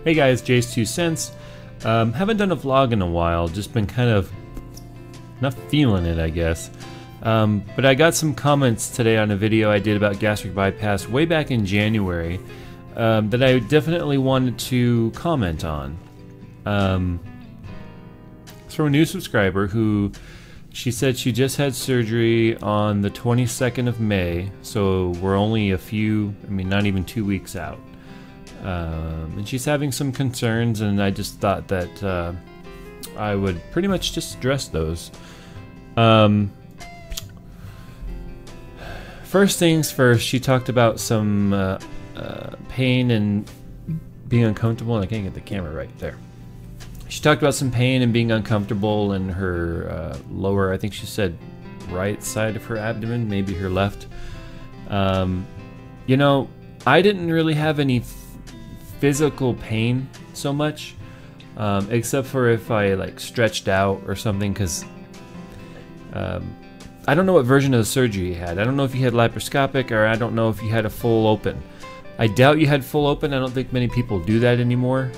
Hey guys, Jay's 2 cents. Haven't done a vlog in a while, just been kind of not feeling it, I guess. But I got some comments today on a video I did about gastric bypass way back in January that I definitely wanted to comment on. It's from a new subscriber who she said she just had surgery on the 22nd of May, so we're only not even 2 weeks out. And she's having some concerns, and I just thought that I would pretty much just address those. First things first, she talked about some pain and being uncomfortable, and I can't get the camera right there. She talked about some pain and being uncomfortable in her lower, I think she said right side of her abdomen, maybe her left. You know, I didn't really have any physical pain so much, except for if I like stretched out or something, because I don't know what version of the surgery you had. I don't know if you had laparoscopic, or I don't know if you had a full open. I doubt you had full open. I don't think many people do that anymore.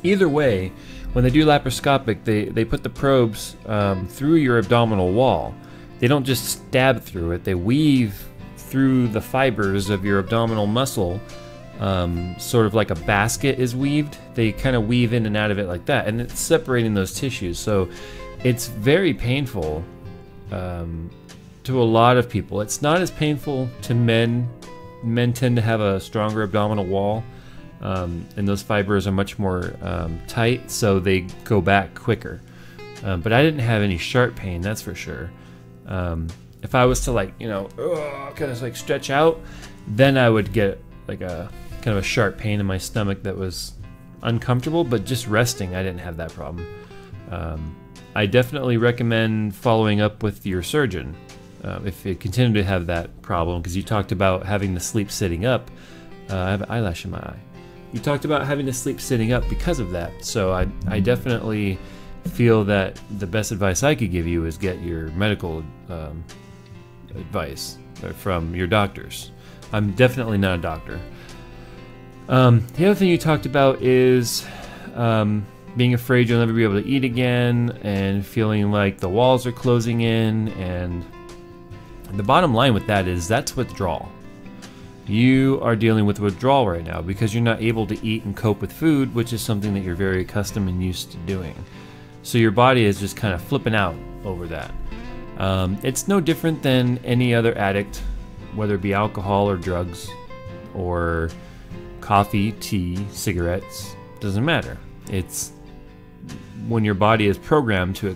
Either way, when they do laparoscopic, they put the probes through your abdominal wall. They don't just stab through it. They weave through the fibers of your abdominal muscle, sort of like a basket is weaved. They kind of weave in and out of it like that, and it's separating those tissues. So it's very painful to a lot of people. It's not as painful to men. Men tend to have a stronger abdominal wall, and those fibers are much more tight, so they go back quicker. But I didn't have any sharp pain, that's for sure. If I was to, like, you know, kind of like stretch out, then I would get like a kind of a sharp pain in my stomach that was uncomfortable. But just resting, I didn't have that problem. I definitely recommend following up with your surgeon if you continue to have that problem, because you talked about having to sleep sitting up. I have an eyelash in my eye. You talked about having to sleep sitting up because of that, so I definitely feel that the best advice I could give you is get your medical advice from your doctors. I'm definitely not a doctor. The other thing you talked about is being afraid you'll never be able to eat again, and feeling like the walls are closing in, and the bottom line with that is that's withdrawal. You are dealing with withdrawal right now because you're not able to eat and cope with food, which is something that you're very accustomed and used to doing. So your body is just kind of flipping out over that. It's no different than any other addict, whether it be alcohol or drugs or coffee, tea, cigarettes, doesn't matter. It's when your body is programmed to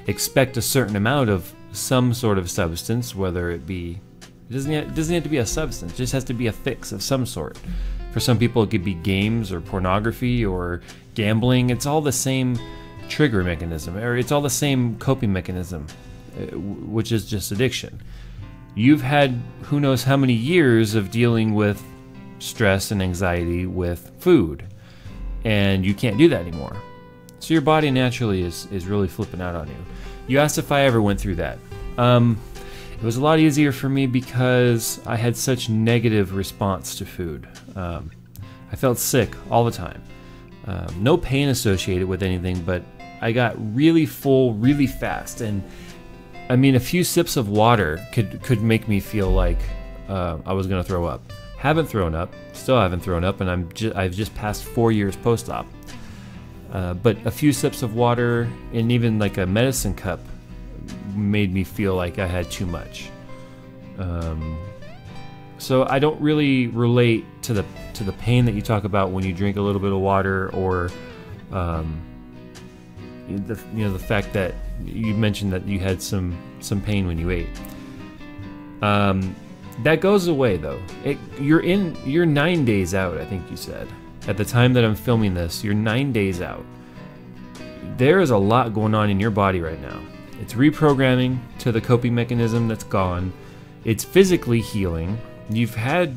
expect a certain amount of some sort of substance, whether it be, it doesn't have to be a substance, it just has to be a fix of some sort. For some people it could be games or pornography or gambling. It's all the same trigger mechanism, or it's all the same coping mechanism, which is just addiction. You've had who knows how many years of dealing with stress and anxiety with food, and you can't do that anymore. So your body naturally is really flipping out on you. You asked if I ever went through that. It was a lot easier for me because I had such negative response to food. I felt sick all the time. No pain associated with anything, but I got really full really fast, and I mean, a few sips of water could make me feel like I was gonna throw up. Haven't thrown up, still haven't thrown up, and I've just passed 4 years post-op. But a few sips of water and even like a medicine cup made me feel like I had too much. So I don't really relate to the pain that you talk about when you drink a little bit of water, or the fact that you mentioned that you had some pain when you ate. That goes away though. You're 9 days out, I think you said. At the time that I'm filming this, you're 9 days out. There is a lot going on in your body right now. It's reprogramming to the coping mechanism that's gone. It's physically healing. You've had,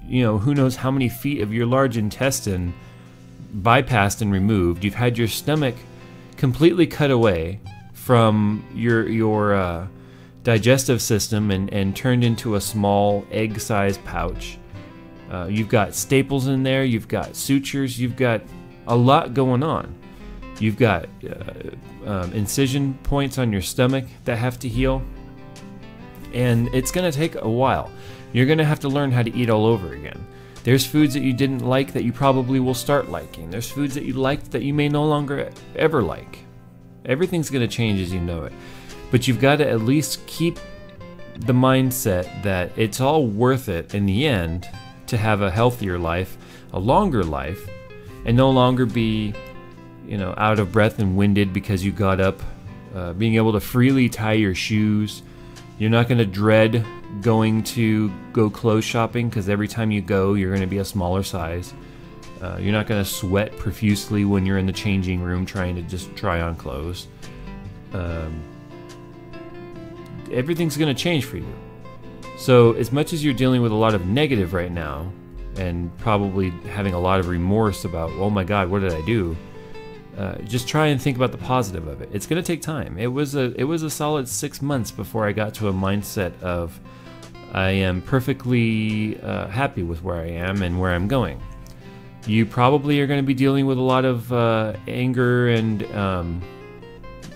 who knows how many feet of your large intestine bypassed and removed. You've had your stomach completely cut away from your digestive system and turned into a small egg-sized pouch. You've got staples in there, you've got sutures, you've got a lot going on. You've got incision points on your stomach that have to heal, and it's going to take a while. You're going to have to learn how to eat all over again. There's foods that you didn't like that you probably will start liking. There's foods that you liked that you may no longer ever like. Everything's going to change as you know it. But you've got to at least keep the mindset that it's all worth it in the end to have a healthier life, a longer life, and no longer be, out of breath and winded because you got up. Being able to freely tie your shoes. You're not going to dread going to go clothes shopping because every time you go, you're going to be a smaller size. You're not going to sweat profusely when you're in the changing room trying to just try on clothes. Everything's going to change for you. So as much as you're dealing with a lot of negative right now and probably having a lot of remorse about, oh my God, what did I do? Just try and think about the positive of it. It's going to take time. It was a solid 6 months before I got to a mindset of I am perfectly happy with where I am and where I'm going. You probably are going to be dealing with a lot of anger and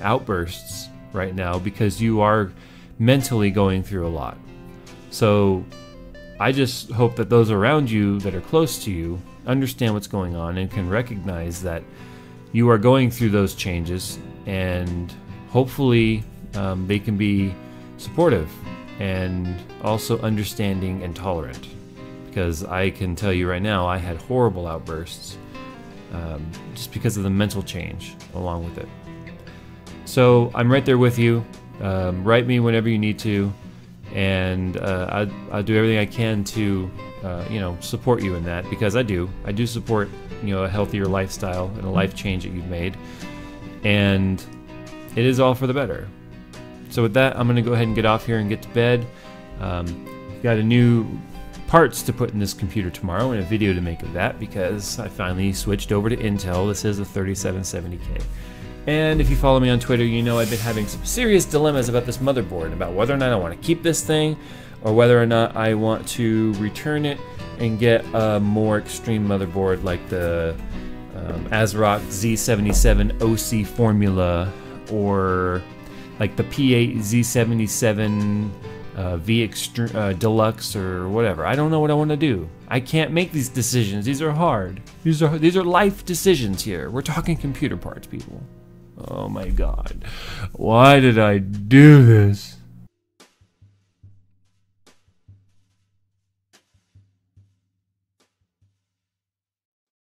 outbursts right now because you are mentally going through a lot. So I just hope that those around you that are close to you understand what's going on and can recognize that you are going through those changes, and hopefully they can be supportive and also understanding and tolerant. Because I can tell you right now, I had horrible outbursts just because of the mental change along with it. So I'm right there with you. Write me whenever you need to, and I'll do everything I can to support you in that, because I do support a healthier lifestyle and a life change that you've made, and it is all for the better. So with that, I'm going to go ahead and get off here and get to bed. Got a new parts to put in this computer tomorrow and a video to make of that, because I finally switched over to Intel. This is a 3770K. And if you follow me on Twitter, you know I've been having some serious dilemmas about this motherboard, about whether or not I want to keep this thing or whether or not I want to return it and get a more extreme motherboard like the ASRock Z77 OC formula, or like the P8 Z77 V Deluxe or whatever. I don't know what I want to do. I can't make these decisions. These are hard. These are life decisions here. We're talking computer parts, people. Oh my God. Why did I do this?